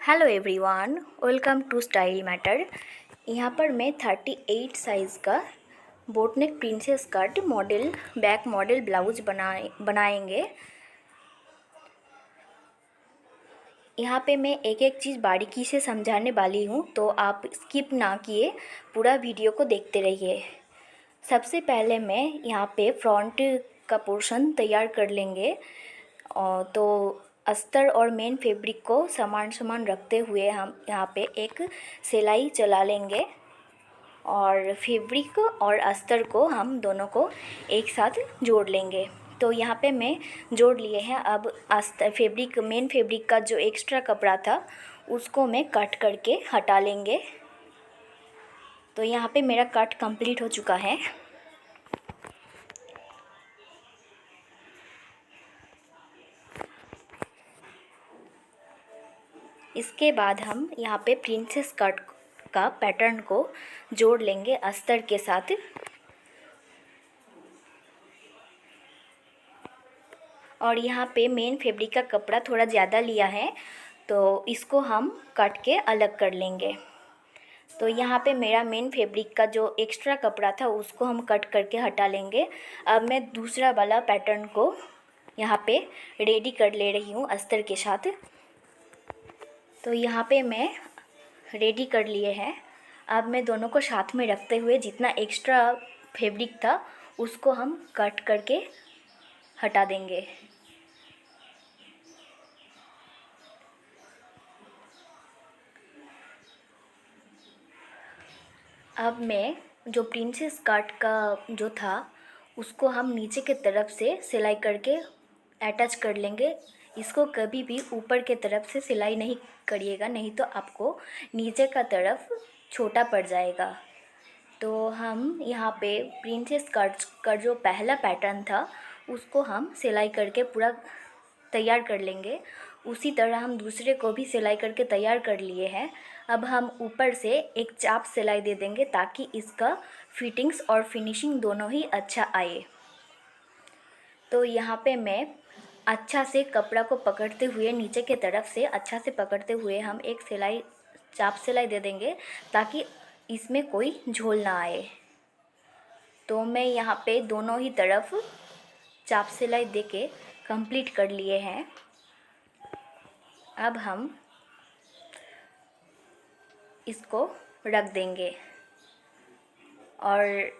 Hello everyone, welcome to Style Matter. यहाँ पर मैं 38 साइज़ का boatneck princess cut model back model blouse बनाएंगे। यहाँ पे मैं एक एक चीज़ बारीकी से समझाने वाली हूँ, तो आप स्किप ना किए पूरा वीडियो को देखते रहिए। सबसे पहले मैं यहाँ पे फ्रंट का पोर्शन तैयार कर लेंगे। तो अस्तर और मेन फैब्रिक को समान समान रखते हुए हम यहाँ पे एक सिलाई चला लेंगे और फैब्रिक और अस्तर को हम दोनों को एक साथ जोड़ लेंगे। तो यहाँ पे मैं जोड़ लिए हैं। अब अस्तर फैब्रिक मेन फैब्रिक का जो एक्स्ट्रा कपड़ा था उसको मैं कट करके हटा लेंगे। तो यहाँ पे मेरा कट कंप्लीट हो चुका है। इसके बाद हम यहाँ पे प्रिंसेस कट का पैटर्न को जोड़ लेंगे अस्तर के साथ। और यहाँ पे मेन फैब्रिक का कपड़ा थोड़ा ज़्यादा लिया है, तो इसको हम कट के अलग कर लेंगे। तो यहाँ पे मेरा मेन फैब्रिक का जो एक्स्ट्रा कपड़ा था उसको हम कट करके हटा लेंगे। अब मैं दूसरा वाला पैटर्न को यहाँ पे रेडी कर ले रही हूँ अस्तर के साथ। तो यहाँ पे मैं रेडी कर लिए हैं। अब मैं दोनों को साथ में रखते हुए जितना एक्स्ट्रा फैब्रिक था उसको हम कट करके हटा देंगे। अब मैं जो प्रिंसेस कट का जो था उसको हम नीचे के तरफ से सिलाई करके अटैच कर लेंगे। इसको कभी भी ऊपर के तरफ से सिलाई नहीं करिएगा, नहीं तो आपको नीचे का तरफ छोटा पड़ जाएगा। तो हम यहाँ पे प्रिंसेस कट का जो पहला पैटर्न था उसको हम सिलाई करके पूरा तैयार कर लेंगे। उसी तरह हम दूसरे को भी सिलाई करके तैयार कर लिए हैं। अब हम ऊपर से एक चाप सिलाई दे देंगे ताकि इसका फिटिंग्स और फिनिशिंग दोनों ही अच्छा आए। तो यहाँ पे मैं अच्छा से कपड़ा को पकड़ते हुए नीचे के तरफ से अच्छा से पकड़ते हुए हम एक सिलाई चाप सिलाई दे देंगे ताकि इसमें कोई झोल ना आए। तो मैं यहाँ पे दोनों ही तरफ चाप सिलाई देके कंप्लीट कर लिए हैं। अब हम इसको रख देंगे और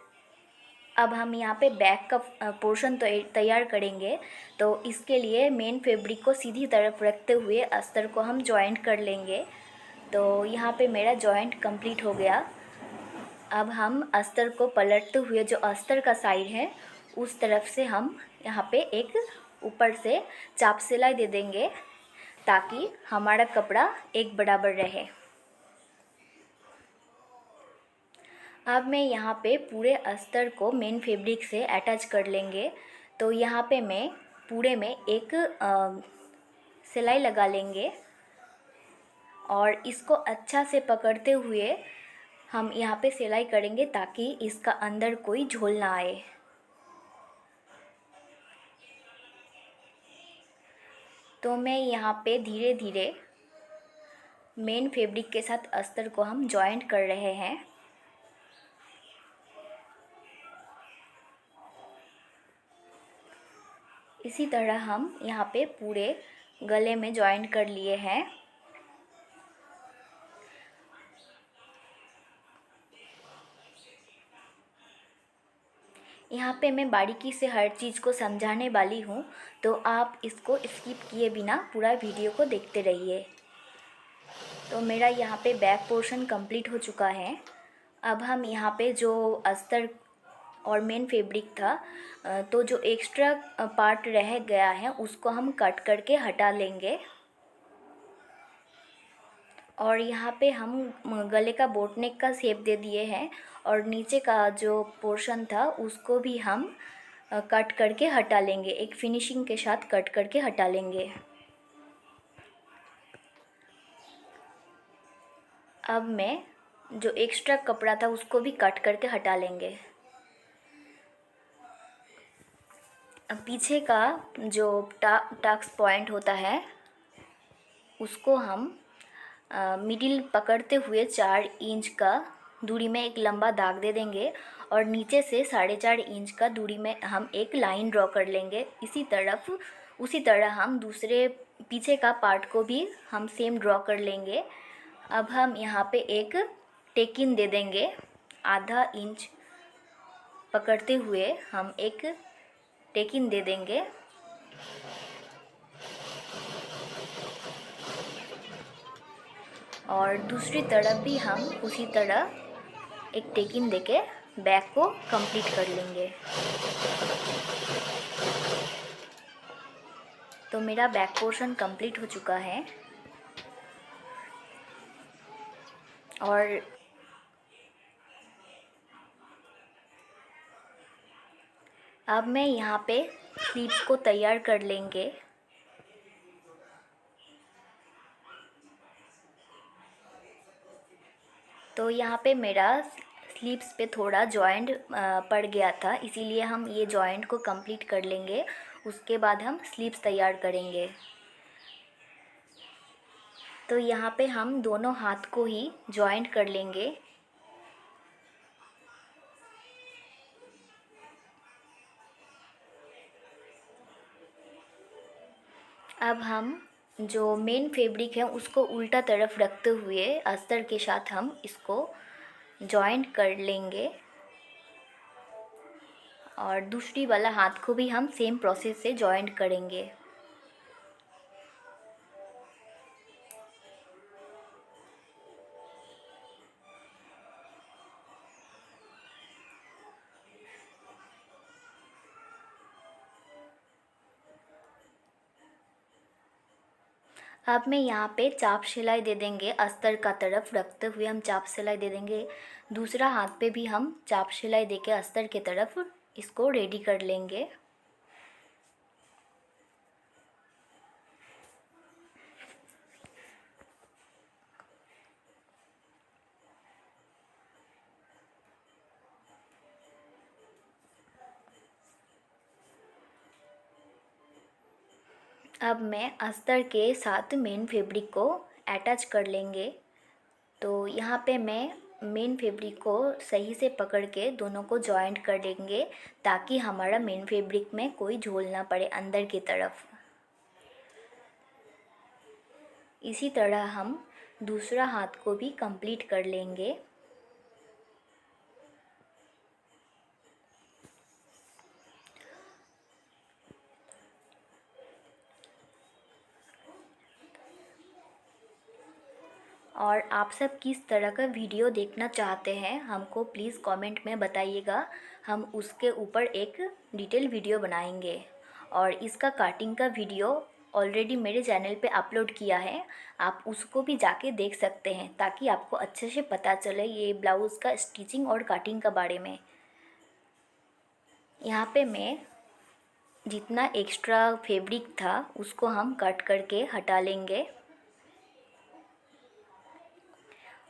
अब हम यहाँ पे बैक का पोर्शन तो तैयार करेंगे। तो इसके लिए मेन फैब्रिक को सीधी तरफ रखते हुए अस्तर को हम जॉइंट कर लेंगे। तो यहाँ पे मेरा जॉइंट कंप्लीट हो गया। अब हम अस्तर को पलटते हुए जो अस्तर का साइड है उस तरफ से हम यहाँ पे एक ऊपर से चाप सिलाई दे देंगे ताकि हमारा कपड़ा एक बराबर रहे। अब मैं यहाँ पे पूरे अस्तर को मेन फैब्रिक से अटैच कर लेंगे। तो यहाँ पे मैं पूरे में एक सिलाई लगा लेंगे और इसको अच्छा से पकड़ते हुए हम यहाँ पे सिलाई करेंगे ताकि इसका अंदर कोई झोल ना आए। तो मैं यहाँ पे धीरे धीरे मेन फैब्रिक के साथ अस्तर को हम जॉइंट कर रहे हैं। इसी तरह हम यहाँ पे पूरे गले में जॉइंट कर लिए हैं। यहाँ पे मैं बारीकी से हर चीज़ को समझाने वाली हूँ, तो आप इसको स्किप किए बिना पूरा वीडियो को देखते रहिए। तो मेरा यहाँ पे बैक पोर्शन कंप्लीट हो चुका है। अब हम यहाँ पे जो अस्तर और मेन फैब्रिक था तो जो एक्स्ट्रा पार्ट रह गया है उसको हम कट करके हटा लेंगे। और यहाँ पे हम गले का बोटनेक का शेप दे दिए हैं और नीचे का जो पोर्शन था उसको भी हम कट करके हटा लेंगे, एक फिनिशिंग के साथ कट करके हटा लेंगे। अब मैं जो एक्स्ट्रा कपड़ा था उसको भी कट करके हटा लेंगे। अब पीछे का जो टक्स पॉइंट होता है उसको हम मिडिल पकड़ते हुए 4 इंच का दूरी में एक लंबा दाग दे देंगे और नीचे से 4.5 इंच का दूरी में हम एक लाइन ड्रॉ कर लेंगे। उसी तरह हम दूसरे पीछे का पार्ट को भी हम सेम ड्रॉ कर लेंगे। अब हम यहाँ पे एक टेकिन दे देंगे, आधा इंच पकड़ते हुए हम एक टेकिन दे देंगे और दूसरी तरफ भी हम उसी तरह एक टेकिन देके बैक को कंप्लीट कर लेंगे। तो मेरा बैक पोर्शन कंप्लीट हो चुका है और अब मैं यहाँ पे स्लीव्स को तैयार कर लेंगे। तो यहाँ पे मेरा स्लीव्स पे थोड़ा जॉइंट पड़ गया था, इसीलिए हम ये जॉइंट को कंप्लीट कर लेंगे। उसके बाद हम स्लीव्स तैयार करेंगे। तो यहाँ पे हम दोनों हाथ को ही जॉइंट कर लेंगे। अब हम जो मेन फैब्रिक है उसको उल्टा तरफ रखते हुए अस्तर के साथ हम इसको जॉइंट कर लेंगे और दूसरी वाला हाथ को भी हम सेम प्रोसेस से जॉइंट करेंगे। अब मैं यहाँ पे चाप सिलाई दे देंगे, अस्तर का तरफ रखते हुए हम चाप सिलाई दे देंगे। दूसरा हाथ पे भी हम चाप सिलाई देके अस्तर के तरफ इसको रेडी कर लेंगे। अब मैं अस्तर के साथ मेन फैब्रिक को अटैच कर लेंगे। तो यहाँ पे मैं मेन फैब्रिक को सही से पकड़ के दोनों को जॉइंट कर लेंगे ताकि हमारा मेन फैब्रिक में कोई झोल ना पड़े अंदर की तरफ। इसी तरह हम दूसरा हाथ को भी कंप्लीट कर लेंगे। और आप सब किस तरह का वीडियो देखना चाहते हैं हमको प्लीज़ कमेंट में बताइएगा, हम उसके ऊपर एक डिटेल वीडियो बनाएंगे। और इसका कटिंग का वीडियो ऑलरेडी मेरे चैनल पे अपलोड किया है, आप उसको भी जाके देख सकते हैं ताकि आपको अच्छे से पता चले ये ब्लाउज़ का स्टिचिंग और कटिंग का बारे में। यहाँ पे मैं जितना एक्स्ट्रा फैब्रिक था उसको हम कट करके हटा लेंगे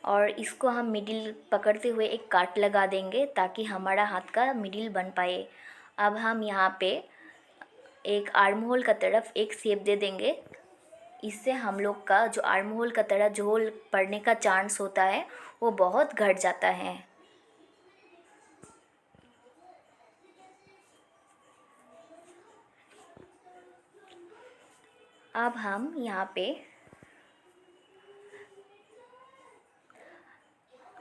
और इसको हम मिडिल पकड़ते हुए एक काट लगा देंगे ताकि हमारा हाथ का मिडिल बन पाए। अब हम यहाँ पे एक आर्म होल का तरफ एक शेप दे देंगे। इससे हम लोग का जो आर्म होल का तरह झोल पड़ने का चांस होता है वो बहुत घट जाता है। अब हम यहाँ पे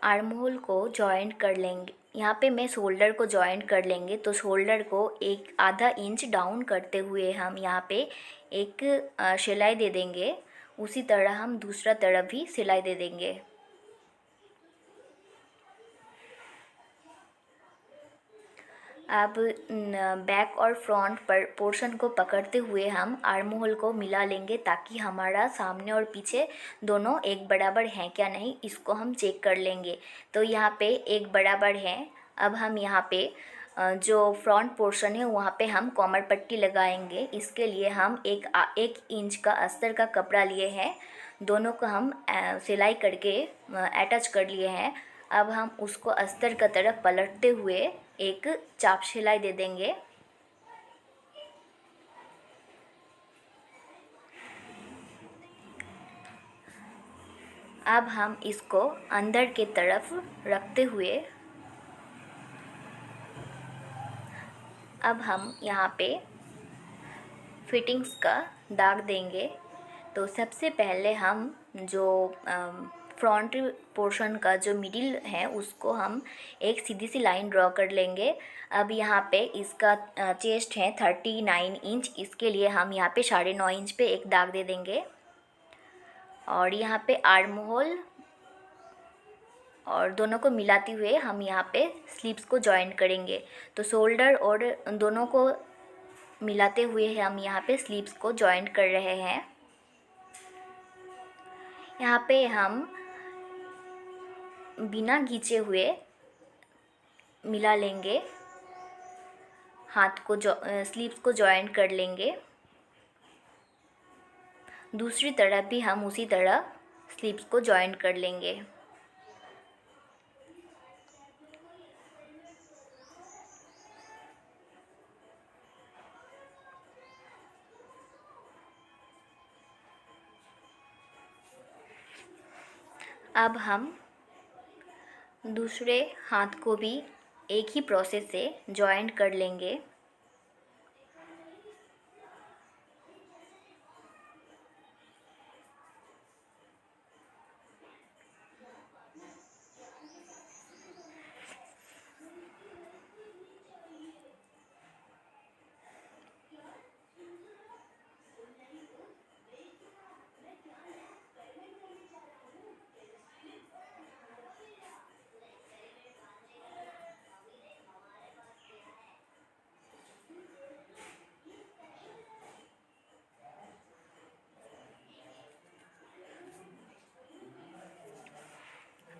आर्म होल को जॉइंट कर लेंगे। यहाँ पे मैं शोल्डर को जॉइंट कर लेंगे। तो शोल्डर को एक आधा इंच डाउन करते हुए हम यहाँ पे एक सिलाई दे देंगे। उसी तरह हम दूसरा तरफ भी सिलाई दे देंगे। अब बैक और फ्रंट पर पोर्शन को पकड़ते हुए हम आर्म होल को मिला लेंगे ताकि हमारा सामने और पीछे दोनों एक बराबर हैं क्या नहीं, इसको हम चेक कर लेंगे। तो यहाँ पे एक बराबर है। अब हम यहाँ पे जो फ्रंट पोर्शन है वहाँ पे हम कमर पट्टी लगाएंगे। इसके लिए हम एक इंच का अस्तर का कपड़ा लिए हैं, दोनों को हम सिलाई करके अटैच कर लिए हैं। अब हम उसको अस्तर की तरफ पलटते हुए एक चाप सिलाई दे देंगे। अब हम इसको अंदर की तरफ रखते हुए अब हम यहाँ पे फिटिंग्स का दाग देंगे। तो सबसे पहले हम जो फ्रंट पोर्शन का जो मिडिल है उसको हम एक सीधी सी लाइन ड्रॉ कर लेंगे। अब यहाँ पे इसका चेस्ट है 39 इंच, इसके लिए हम यहाँ पे 9.5 इंच पे एक दाग दे देंगे। और यहाँ पे आर्म होल और दोनों को मिलाते हुए हम यहाँ पे स्लीव्स को जॉइंट करेंगे। तो शोल्डर और दोनों को मिलाते हुए हम यहाँ पे स्लीव्स को जॉइंट कर रहे हैं। यहाँ पे हम बिना खींचे हुए मिला लेंगे, हाथ को स्लीव्स को जॉइंट कर लेंगे। दूसरी तरफ भी हम उसी तरह स्लीव्स को जॉइंट कर लेंगे। अब हम दूसरे हाथ को भी एक ही प्रोसेस से जॉइंट कर लेंगे।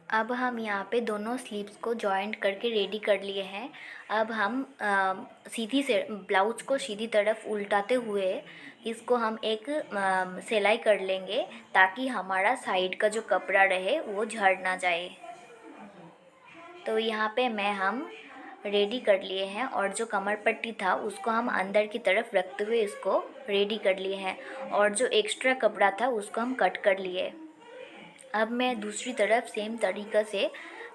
अब हम यहाँ पे दोनों स्लीव्स को जॉइंट करके रेडी कर लिए हैं। अब हम सीधी से ब्लाउज को सीधी तरफ उल्टाते हुए इसको हम एक सिलाई कर लेंगे, ताकि हमारा साइड का जो कपड़ा रहे वो झड़ ना जाए। तो यहाँ पे हम रेडी कर लिए हैं और जो कमर पट्टी था उसको हम अंदर की तरफ रखते हुए इसको रेडी कर लिए हैं, और जो एक्स्ट्रा कपड़ा था उसको हम कट कर लिए। अब मैं दूसरी तरफ सेम तरीक़ा से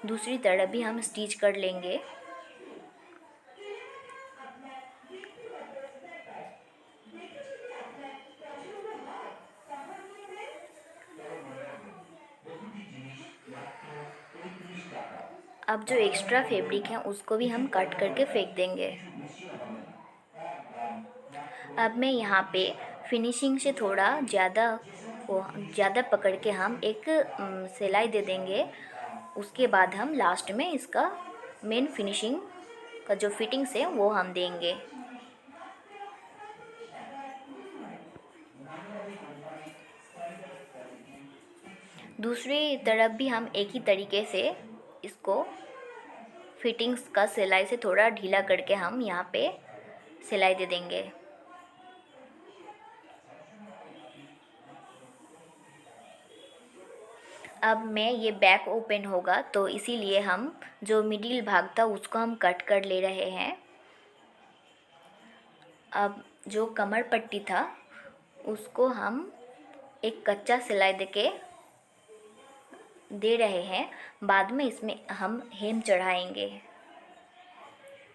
दूसरी तरफ भी हम स्टिच कर लेंगे। अब जो एक्स्ट्रा फैब्रिक है उसको भी हम कट करके फेंक देंगे। अब मैं यहाँ पे फिनिशिंग से थोड़ा ज़्यादा पकड़ के हम एक सिलाई दे देंगे। उसके बाद हम लास्ट में इसका मेन फिनिशिंग का जो फिटिंग्स है वो हम देंगे। दूसरी तरफ भी हम एक ही तरीके से इसको फिटिंग्स का सिलाई से थोड़ा ढीला करके हम यहाँ पे सिलाई दे देंगे। अब मैं ये बैक ओपन होगा तो इसीलिए हम जो मिडिल भाग था उसको हम कट कर ले रहे हैं। अब जो कमर पट्टी था उसको हम एक कच्चा सिलाई दे रहे हैं, बाद में इसमें हम हेम चढ़ाएंगे।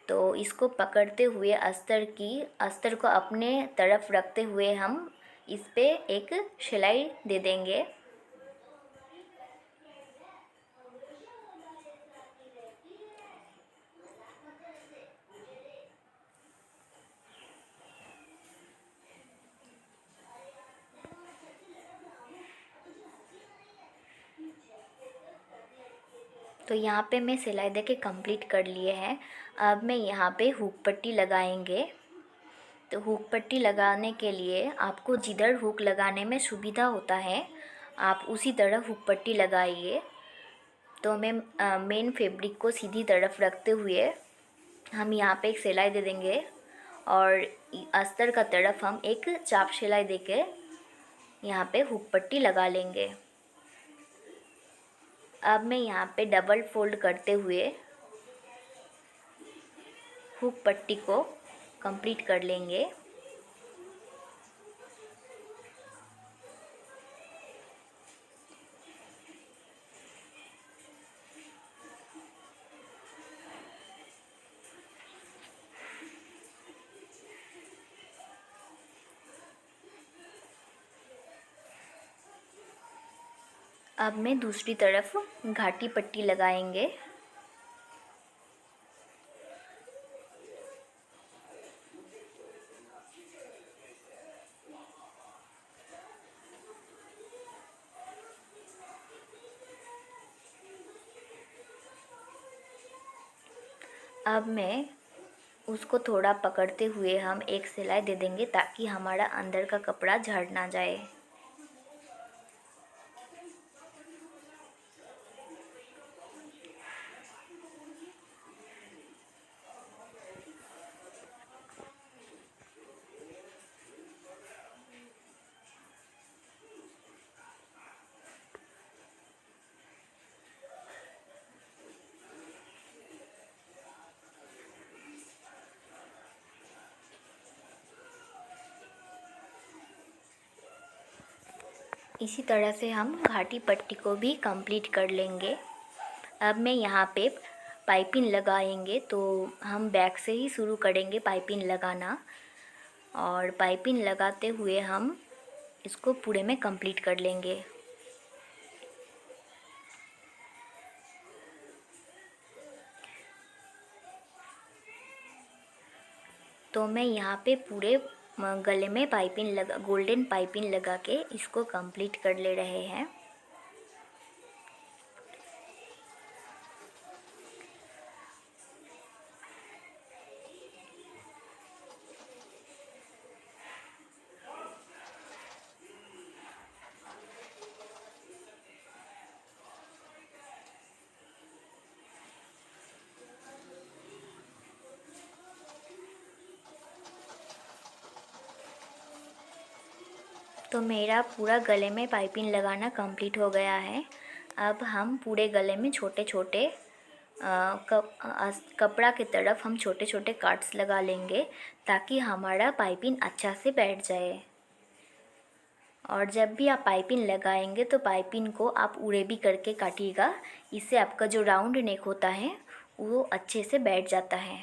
तो इसको पकड़ते हुए अस्तर को अपने तरफ रखते हुए हम इस पे एक सिलाई दे देंगे। तो यहाँ पे मैं सिलाई दे के कंप्लीट कर लिए हैं। अब मैं यहाँ पे हुक पट्टी लगाएंगे। तो हुक पट्टी लगाने के लिए आपको जिधर हुक लगाने में सुविधा होता है आप उसी तरह हुक पट्टी लगाइए। तो मैं मेन फैब्रिक को सीधी तरफ रखते हुए हम यहाँ पे एक सिलाई दे देंगे, और अस्तर का तरफ हम एक चाप सिलाई देके यहाँ पे हुक पट्टी लगा लेंगे। अब मैं यहाँ पे डबल फोल्ड करते हुए हुक पट्टी को कंप्लीट कर लेंगे। अब मैं दूसरी तरफ घाटी पट्टी लगाएंगे। अब मैं उसको थोड़ा पकड़ते हुए हम एक सिलाई दे देंगे ताकि हमारा अंदर का कपड़ा झड़ ना जाए। इसी तरह से हम घाटी पट्टी को भी कंप्लीट कर लेंगे। अब मैं यहाँ पे पाइपिंग लगाएंगे, तो हम बैक से ही शुरू करेंगे पाइपिंग लगाना, और पाइपिंग लगाते हुए हम इसको पूरे में कंप्लीट कर लेंगे। तो मैं यहाँ पे पूरे गले में पाइपिंग लगा, गोल्डन पाइपिंग लगा के इसको कंप्लीट कर ले रहे हैं। तो मेरा पूरा गले में पाइपिंग लगाना कंप्लीट हो गया है। अब हम पूरे गले में छोटे छोटे कपड़ा की तरफ हम छोटे छोटे काट्स लगा लेंगे ताकि हमारा पाइपिंग अच्छा से बैठ जाए। और जब भी आप पाइपिंग लगाएंगे तो पाइपिंग को आप उड़े भी करके काटिएगा, इससे आपका जो राउंड नेक होता है वो अच्छे से बैठ जाता है।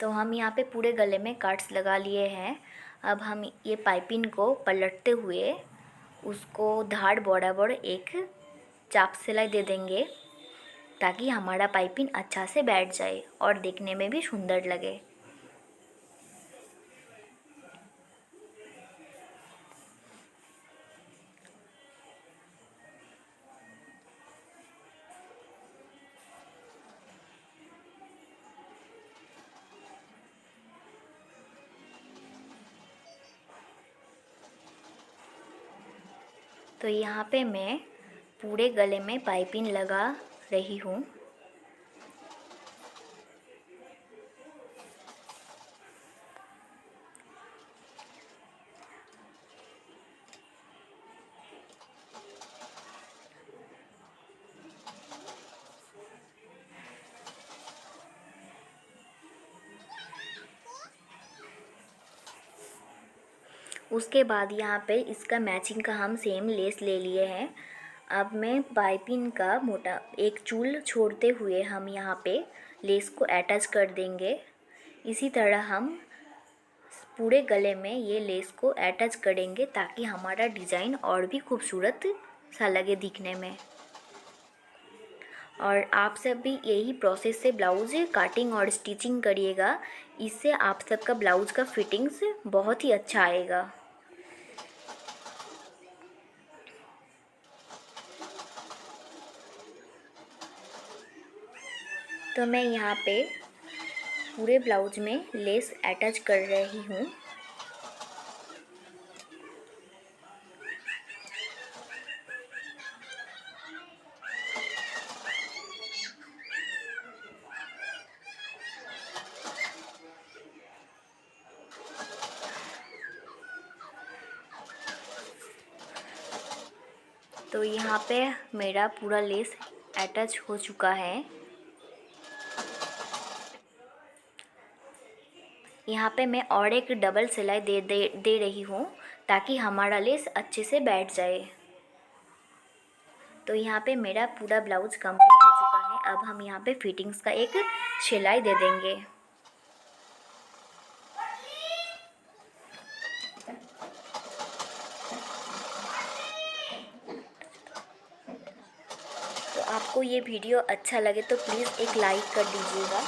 तो हम यहाँ पे पूरे गले में काट्स लगा लिए हैं। अब हम ये पाइपिंग को पलटते हुए उसको धार बराबर एक चाप सिलाई दे देंगे ताकि हमारा पाइपिंग अच्छा से बैठ जाए और देखने में भी सुंदर लगे। तो यहाँ पे मैं पूरे गले में पाइपिंग लगा रही हूँ। उसके बाद यहाँ पे इसका मैचिंग का हम सेम लेस ले लिए हैं। अब मैं पाइपिंग का मोटा एक चूल छोड़ते हुए हम यहाँ पे लेस को अटैच कर देंगे। इसी तरह हम पूरे गले में ये लेस को अटैच करेंगे ताकि हमारा डिज़ाइन और भी खूबसूरत सा लगे दिखने में। और आप सब भी यही प्रोसेस से ब्लाउज़ काटिंग और स्टिचिंग करिएगा, इससे आप सबका ब्लाउज़ का फिटिंग्स बहुत ही अच्छा आएगा। तो मैं यहाँ पे पूरे ब्लाउज में लेस अटैच कर रही हूँ। तो यहाँ पे मेरा पूरा लेस अटैच हो चुका है। यहाँ पे मैं और एक डबल सिलाई दे रही हूँ ताकि हमारा लेस अच्छे से बैठ जाए। तो यहाँ पे मेरा पूरा ब्लाउज कंप्लीट हो चुका है। अब हम यहाँ पे फिटिंग्स का एक सिलाई दे देंगे। आपको ये वीडियो अच्छा लगे तो प्लीज़ एक लाइक कर दीजिएगा।